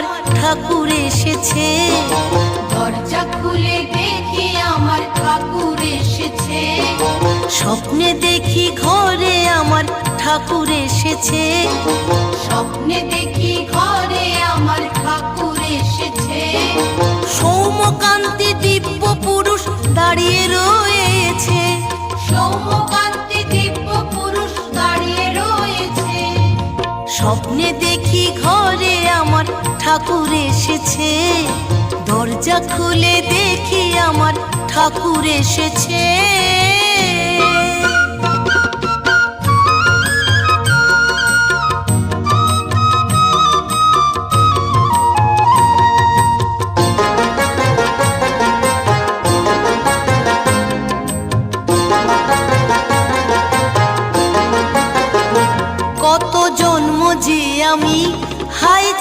আমার ঠাকুর এসেছে। দরজা খুলে দেখি আমার ঠাকুর এসেছে। স্বপ্নে দেখি ঘরে আমার ঠাকুর এসেছে। স্বপ্নে দেখি ঘরে আমার ঠাকুর এসেছে। সৌম্যকান্তি দিব্য পুরুষ দাঁড়িয়ে রয়েছে। সৌম্যকান্তি দিব্য পুরুষ দাঁড়িয়ে রয়েছে। স্বপ্নে দেখি ঘরে আমার ঠাকুর এসেছে। দরজা খুলে দেখি আমার ঠাকুর এসেছে।